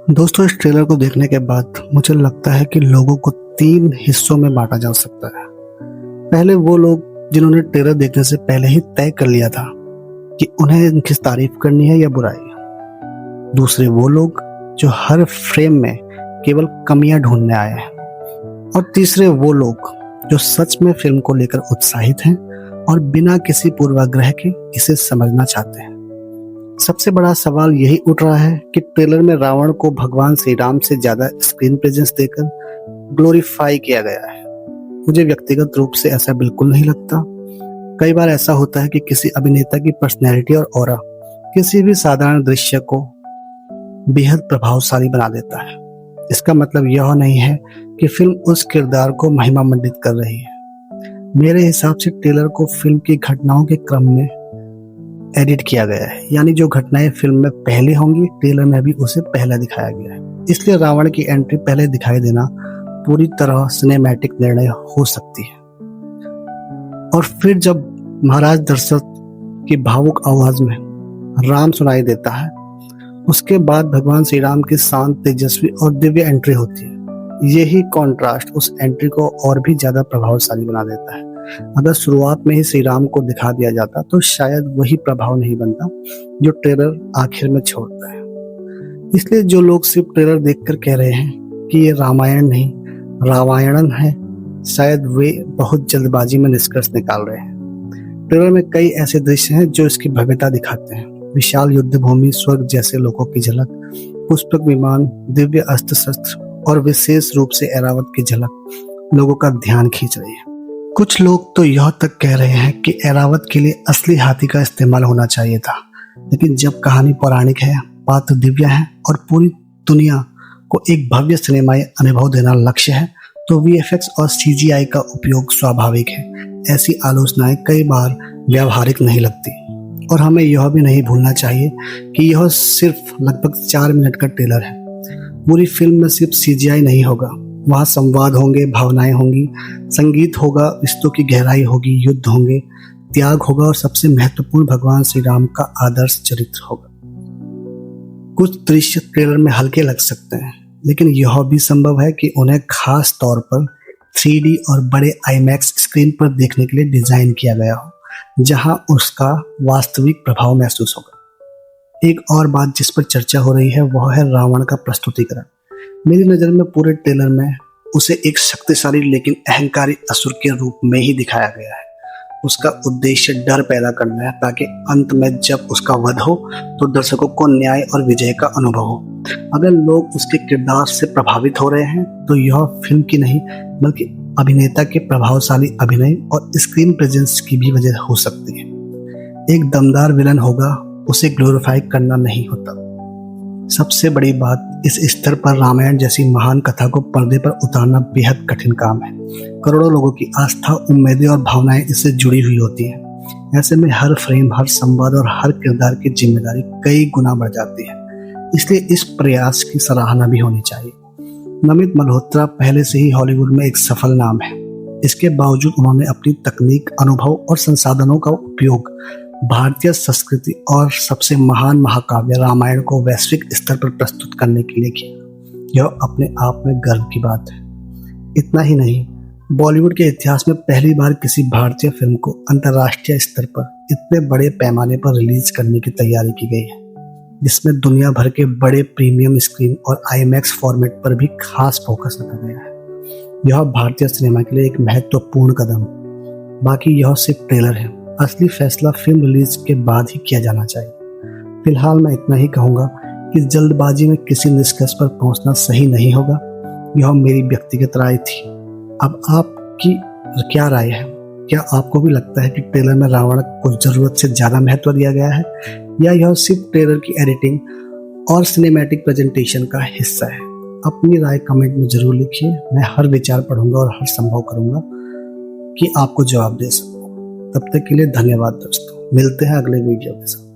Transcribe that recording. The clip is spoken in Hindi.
दोस्तों, इस ट्रेलर को देखने के बाद मुझे लगता है कि लोगों को 3 हिस्सों में बांटा जा सकता है। पहले वो लोग जिन्होंने ट्रेलर देखने से पहले ही तय कर लिया था कि उन्हें इनकी तारीफ करनी है या बुराई। दूसरे वो लोग जो हर फ्रेम में केवल कमियां ढूंढने आए हैं। और तीसरे वो लोग जो सच में फिल्म को लेकर उत्साहित हैं और बिना किसी पूर्वाग्रह के इसे समझना चाहते हैं। सबसे बड़ा सवाल यही उठ रहा है कि ट्रेलर में रावण को भगवान श्री राम से ज्यादा स्क्रीन प्रेजेंस देकर ग्लोरीफाई किया गया है। मुझे व्यक्तिगत रूप से ऐसा बिल्कुल नहीं लगता। कई बार ऐसा होता है कि किसी अभिनेता की पर्सनैलिटी और ऑरा किसी भी साधारण दृश्य को बेहद प्रभावशाली बना देता है। इसका मतलब यह नहीं है कि फिल्म उस किरदार को महिमा मंडित कर रही है। मेरे हिसाब से ट्रेलर को फिल्म की घटनाओं के क्रम में एडिट किया गया है, यानी जो घटनाएं फिल्म में पहले होंगी ट्रेलर में भी उसे पहले दिखाया गया है। इसलिए रावण की एंट्री पहले दिखाई देना पूरी तरह सिनेमैटिक निर्णय हो सकती है। और फिर जब महाराज दशरथ की भावुक आवाज में राम सुनाई देता है, उसके बाद भगवान श्री राम की शांत, तेजस्वी और दिव्य एंट्री होती है। यही कॉन्ट्रास्ट उस एंट्री को और भी ज्यादा प्रभावशाली बना देता है। अगर शुरुआत में ही श्री राम को दिखा दिया जाता तो शायद वही प्रभाव नहीं बनता जो ट्रेलर आखिर में छोड़ता है। इसलिए जो लोग सिर्फ ट्रेलर देखकर कह रहे हैं कि ये रामायण नहीं रामायणन है, शायद वे बहुत जल्दबाजी में निष्कर्ष निकाल रहे हैं। ट्रेलर में कई ऐसे दृश्य हैं जो इसकी भव्यता दिखाते हैं। विशाल युद्ध भूमि, स्वर्ग जैसे लोगों की झलक, पुष्पक विमान, दिव्य अस्त्र शस्त्र और विशेष रूप से ऐरावत की झलक लोगों का ध्यान खींच रही है। कुछ लोग तो यह तक कह रहे हैं कि ऐरावत के लिए असली हाथी का इस्तेमाल होना चाहिए था। लेकिन जब कहानी पौराणिक है, पात्र दिव्य है और पूरी दुनिया को एक भव्य सिनेमाई अनुभव देना लक्ष्य है, तो वीएफएक्स और सीजीआई का उपयोग स्वाभाविक है। ऐसी आलोचनाएं कई बार व्यावहारिक नहीं लगती। और हमें यह भी नहीं भूलना चाहिए कि यह सिर्फ लगभग 4 मिनट का ट्रेलर है। पूरी फिल्म में सिर्फ सीजीआई नहीं होगा, वहाँ संवाद होंगे, भावनाएं होंगी, संगीत होगा, रिश्तों की गहराई होगी, युद्ध होंगे, त्याग होगा और सबसे महत्वपूर्ण भगवान श्री राम का आदर्श चरित्र होगा। कुछ दृश्य ट्रेलर में हल्के लग सकते हैं, लेकिन यह भी संभव है कि उन्हें खास तौर पर 3D और बड़े आईमैक्स स्क्रीन पर देखने के लिए डिजाइन किया गया हो, जहां उसका वास्तविक प्रभाव महसूस होगा। एक और बात जिस पर चर्चा हो रही है वह है रावण का प्रस्तुतिकरण। मेरी नज़र में पूरे ट्रेलर में उसे एक शक्तिशाली लेकिन अहंकारी असुर के रूप में ही दिखाया गया है। उसका उद्देश्य डर पैदा करना है, ताकि अंत में जब उसका वध हो तो दर्शकों को न्याय और विजय का अनुभव हो। अगर लोग उसके किरदार से प्रभावित हो रहे हैं तो यह फिल्म की नहीं बल्कि अभिनेता के प्रभावशाली अभिनय और स्क्रीन प्रेजेंस की भी वजह हो सकती है। एक दमदार विलन होगा, उसे ग्लोरीफाई करना नहीं होता। सबसे बड़ी बात, इस स्तर पर रामायण जैसी महान कथा को पर्दे पर उतारना बेहद कठिन काम है। करोड़ों लोगों की आस्था, उम्मीदें और भावनाएं इससे जुड़ी हुई होती हैं। ऐसे में हर फ्रेम, हर संवाद और हर किरदार की जिम्मेदारी कई गुना बढ़ जाती है। इसलिए इस प्रयास की सराहना भी होनी चाहिए। नमित मल्होत्रा पहले से ही हॉलीवुड में एक सफल नाम है। इसके बावजूद उन्होंने अपनी तकनीक, अनुभव और संसाधनों का उपयोग भारतीय संस्कृति और सबसे महान महाकाव्य रामायण को वैश्विक स्तर पर प्रस्तुत करने के लिए किया। यह अपने आप में गर्व की बात है। इतना ही नहीं, बॉलीवुड के इतिहास में पहली बार किसी भारतीय फिल्म को अंतर्राष्ट्रीय स्तर पर इतने बड़े पैमाने पर रिलीज करने की तैयारी की गई है, जिसमें दुनिया भर के बड़े प्रीमियम स्क्रीन और आईमैक्स फॉर्मेट पर भी खास फोकस रखा गया है। यह भारतीय सिनेमा के लिए एक महत्वपूर्ण कदम। बाकी यह सिर्फ ट्रेलर है, असली फैसला फिल्म रिलीज के बाद ही किया जाना चाहिए। फिलहाल मैं इतना ही कहूँगा कि जल्दबाजी में किसी निष्कर्ष पर पहुंचना सही नहीं होगा। यह मेरी व्यक्तिगत राय थी। अब आपकी क्या राय है? क्या आपको भी लगता है कि ट्रेलर में रावण को जरूरत से ज़्यादा महत्व दिया गया है, या यह सिर्फ ट्रेलर की एडिटिंग और सिनेमैटिक प्रेजेंटेशन का हिस्सा है? अपनी राय कमेंट में जरूर लिखिए। मैं हर विचार पढ़ूंगा और हर संभव करूंगा कि आपको जवाब दे सकूं। तब तक के लिए धन्यवाद दोस्तों। मिलते हैं अगले वीडियो के साथ।